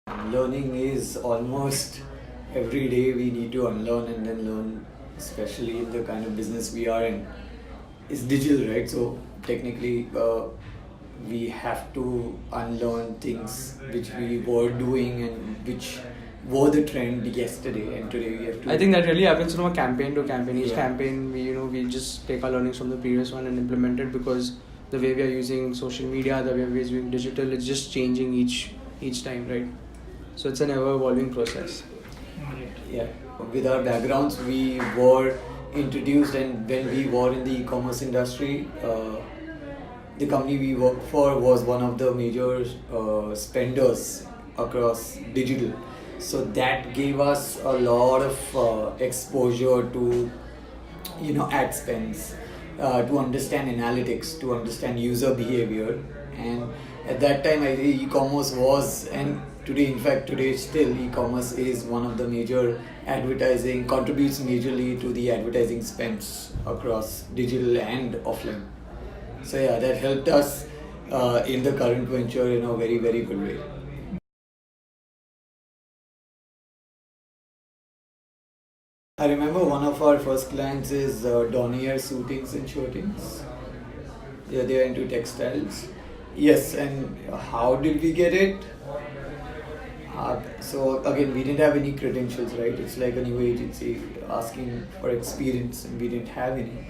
Learning is almost every day we need to unlearn and then learn, especially in the kind of business we are in. It's digital, right? So technically, we have to unlearn things which we were doing and which were the trend yesterday, and today we have to. I think that really happens from a campaign to campaign. Each Yeah. campaign, we just take our learnings from the previous one and implement it, because the way we are using social media, the way we are using digital, it's just changing each time, right? So it's an ever evolving process. Yeah, with our backgrounds, we were introduced, and when we were in the e-commerce industry, the company we worked for was one of the major spenders across digital. So that gave us a lot of exposure to ad spends, to understand analytics, to understand user behavior. And at that time, I think e-commerce was, and today, in fact, today still, e-commerce is one of the major advertising, contributes majorly to the advertising spends across digital and offline. So yeah, that helped us in the current venture in a very, very good way. I remember one of our first clients is Donier Suitings and Shootings. Yeah, they are into textiles. Yes, and how did we get it? So again, we didn't have any credentials, right? It's like a new agency asking for experience, and we didn't have any.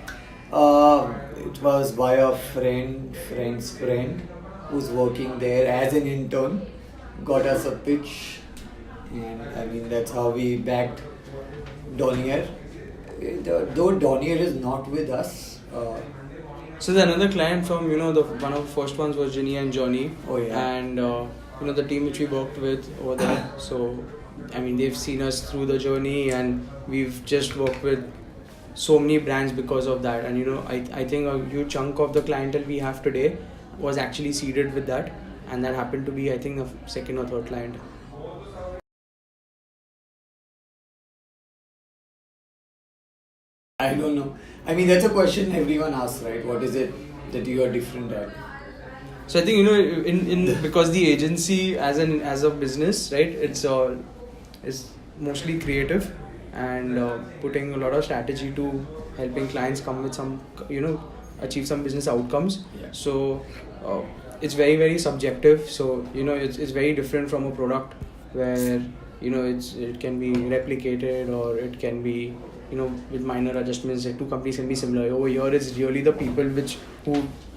It was by a friend's friend, who's working there as an intern, got us a pitch, and I mean that's how we backed Donier. Though Donier is not with us. So there's another client from the one of the first ones was Ginny and Johnny. Oh yeah. And the team which we worked with over there. So I mean, they've seen us through the journey, and we've just worked with so many brands because of that. And I think a huge chunk of the clientele we have today was actually seeded with that, and that happened to be, I think, the second or third client. I don't know. I mean, that's a question everyone asks, right? What is it that you are different at? So I think in because the agency as a business, right? It's is mostly creative, and putting a lot of strategy to helping clients come with some achieve some business outcomes. Yeah. So it's very, very subjective. So it's very different from a product where it can be replicated, or it can be with minor adjustments. Two companies can be similar. Over here, it's really the people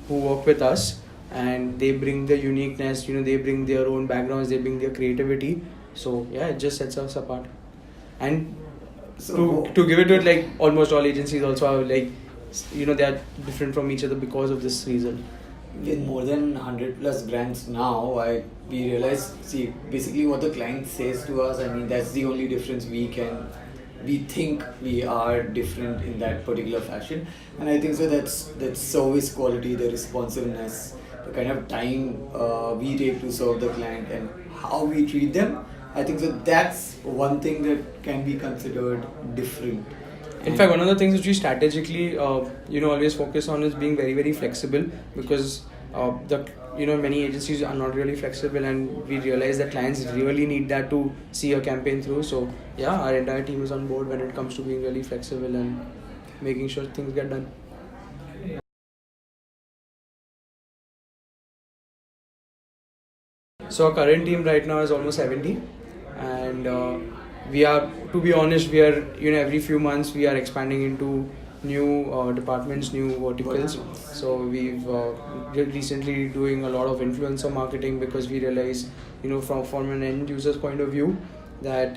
who work with us, and they bring the uniqueness. They bring their own backgrounds, they bring their creativity. So yeah, it just sets us apart. And to give it to it, like almost all agencies also are like they are different from each other because of this reason. With more than 100 plus brands now, we realize, basically what the client says to us, I mean, that's the only difference we think we are different in that particular fashion. And I think so that's service quality, the responsiveness, the kind of time we take to serve the client, and how we treat them. I think so that's one thing that can be considered different. In fact, one of the things which we strategically always focus on is being very, very flexible, because many agencies are not really flexible, and we realize that clients really need that to see a campaign through. So yeah, our entire team is on board when it comes to being really flexible and making sure things get done. So our current team right now is almost 70, and we are, to be honest, we are every few months we are expanding into new departments, new verticals. So we've recently doing a lot of influencer marketing, because we realize from an end user's point of view that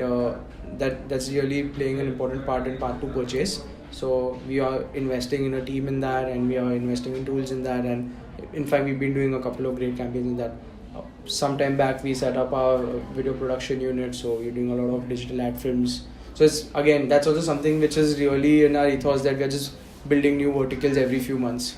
that's really playing an important part in path to purchase. So we are investing in a team in that, and we are investing in tools in that, and in fact we've been doing a couple of great campaigns in that. Some time back we set up our video production unit, so we're doing a lot of digital ad films. So it's, again, that's also something which is really in our ethos, that we're just building new verticals every few months.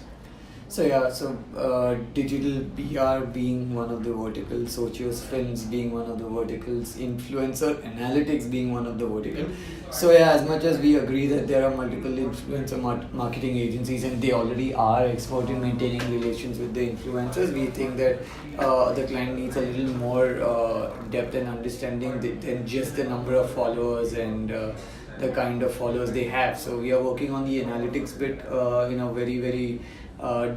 Digital PR being one of the verticals, SoCheers films being one of the verticals, influencer analytics being one of the verticals. So yeah, as much as we agree that there are multiple influencer marketing agencies and they already are expert in maintaining relations with the influencers, we think that the client needs a little more depth and understanding than just the number of followers and the kind of followers they have. So we are working on the analytics bit in a very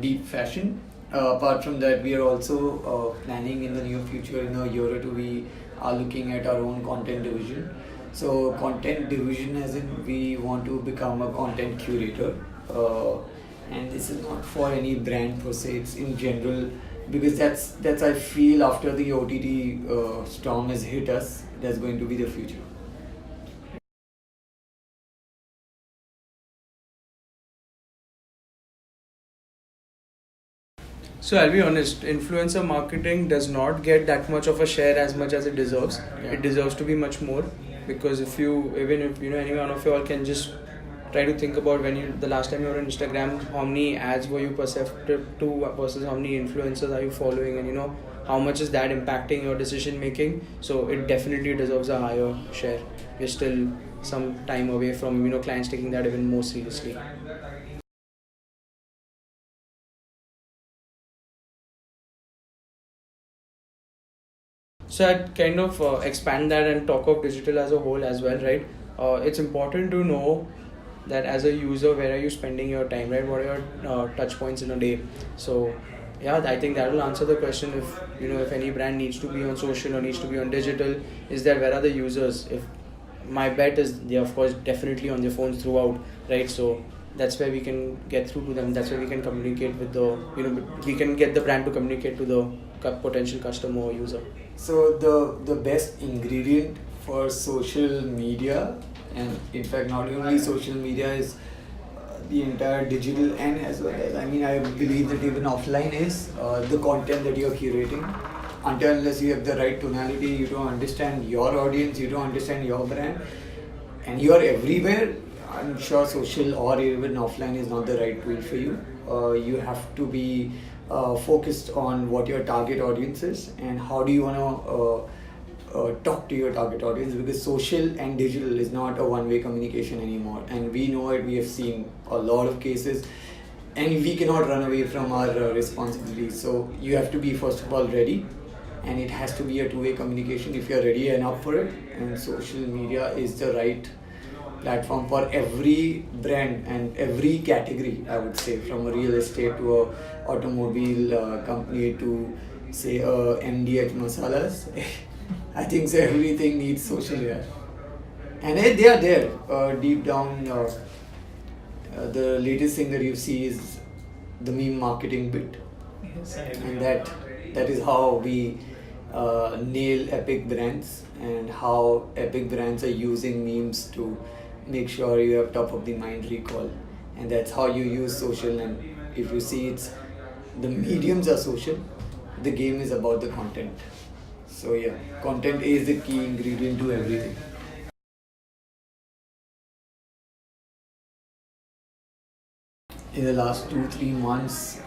deep fashion. Apart from that, we are also planning in the near future, in a year or two, we are looking at our own content division. So content division, as in we want to become a content curator, and this is not for any brand per se. It's in general, because that's I feel after the OTT storm has hit us, that's going to be the future. So I'll be honest, influencer marketing does not get that much of a share as much as it deserves. Yeah. It deserves to be much more, because even if any one of you all can just try to think about the last time you were on Instagram, how many ads were you perceptive to versus how many influencers are you following, and how much is that impacting your decision making. So it definitely deserves a higher share. We're still some time away from clients taking that even more seriously. So I'd kind of expand that and talk of digital as a whole as well, right? It's important to know that as a user, where are you spending your time, right? What are your touch points in a day? So yeah, I think that will answer the question. If any brand needs to be on social or needs to be on digital, is that where are the users? If my bet is they are, of course, definitely on their phones throughout, right? So that's where we can get through to them. That's where we can communicate with we can get the brand to communicate to the potential customer or user. So the best ingredient for social media, and in fact not only social media, is the entire digital, and as well as, I believe that even offline, is the content that you're curating. Until unless you have the right tonality, you don't understand your audience, you don't understand your brand, and you are everywhere, I'm sure social or even offline is not the right tool for you. You have to be focused on what your target audience is and how do you want to talk to your target audience, because social and digital is not a one-way communication anymore, and we know it. We have seen a lot of cases, and we cannot run away from our responsibilities. So you have to be, first of all, ready, and it has to be a two-way communication if you're ready and up for it. And social media is the right platform for every brand and every category, I would say, from a real estate to a automobile company to say MDH masalas. I think so everything needs social, yeah. And they are there deep down. The latest thing that you see is the meme marketing bit, and that is how we nail epic brands, and how epic brands are using memes to make sure you have top of the mind recall, and that's how you use social. And if you see, the mediums are social, the game is about the content. So yeah, content is the key ingredient to everything. In the last 2-3 months,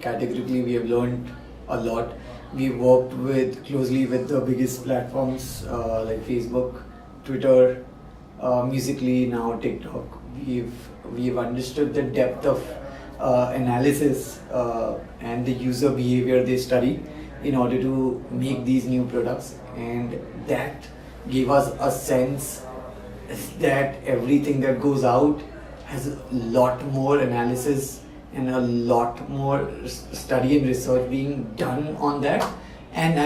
categorically we have learned a lot. We worked closely with the biggest platforms like Facebook, Twitter, Musically, now TikTok. We've understood the depth of analysis and the user behavior they study in order to make these new products, and that gave us a sense that everything that goes out has a lot more analysis and a lot more study and research being done on that. And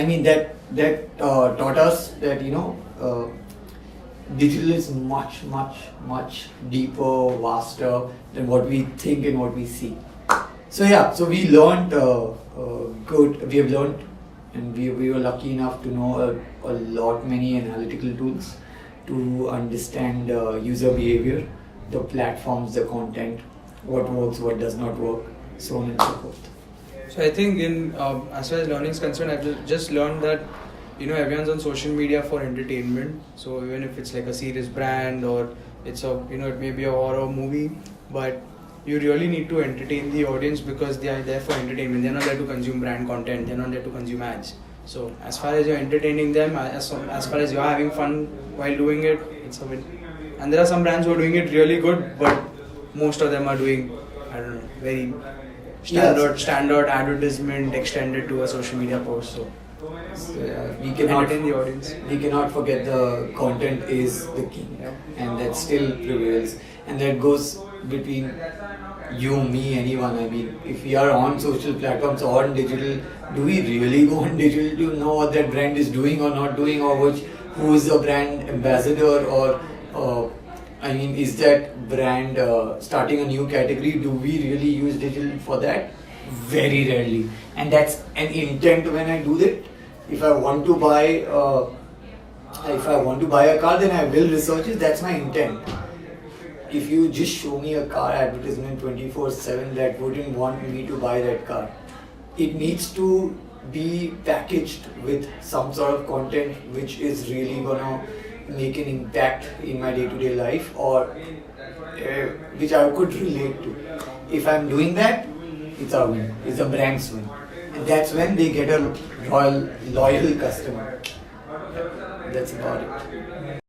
that taught us that digital is much deeper, vaster than what we think and what we see. So we learned good. We have learned, and we were lucky enough to know a lot many analytical tools to understand user behavior, the platforms, the content, what works, what does not work, so on and so forth. So I think as far as learning is concerned, I've just learned that everyone's on social media for entertainment. So even if it's like a serious brand or it's it may be a horror movie, but you really need to entertain the audience because they are there for entertainment. They're not there to consume brand content. They're not there to consume ads. So as far as you're entertaining them, as far as you're having fun while doing it, it's a win. And there are some brands who are doing it really good, but most of them are doing, I don't know, very standard advertisement extended to a social media post. So we cannot entertain the audience. We cannot forget the content is the key, and that still prevails, and that goes between you, me, anyone. I mean, if we are on social platforms or on digital, do we really go on digital to know what that brand is doing or not doing, or who is the brand ambassador, or I mean, is that brand starting a new category? Do we really use digital for that? Very rarely, and that's an intent when I do that. If I want to buy a car, then I will research it. That's my intent. If you just show me a car advertisement 24/7, that wouldn't want me to buy that car. It needs to be packaged with some sort of content which is really gonna make an impact in my day-to-day life, or which I could relate to. If I'm doing that, it's a win. It's a brand's win. And that's when they get a loyal customer. That's about it.